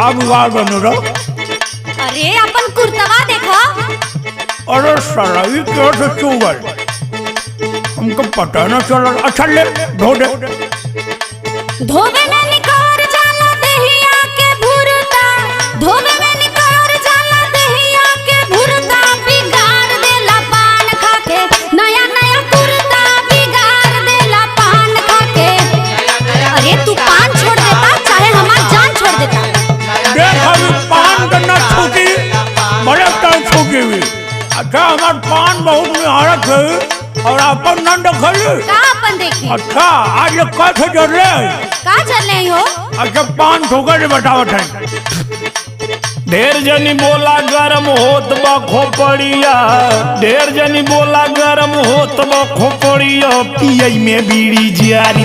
का बिगाड़ बनो रो? अरे अपन कुर्तवा देखो। अरे साला ये क्या से चुगल? हमको पता न चला। अच्छा ले धो दे। धोबे में निकोर जाला दहिया के भुरता, धोबे में निकोर जाला दहिया के भुरता, बिगाड़ देला पान खा के नया नया कुर्ता, बिगाड़ देला पान खा के। अरे तू पान छोड़ देता चाहे हमार जान छोड़ देता। देख अभी पान करना छूटी, बड़े टाइम छूटी हुई। अच्छा हमार पान बहुत निहारत है और अपन नंद खली। का अपन देखी? अच्छा आज ये कैसे जर ले? का चल रही हो? अच्छा पान ठोकर के बतावत है। ढेर जनी बोला गरम होत बा खोपड़िया, ढेर जनी बोला गरम होत बा खोपड़िया, पियई में बीड़ी जियारी।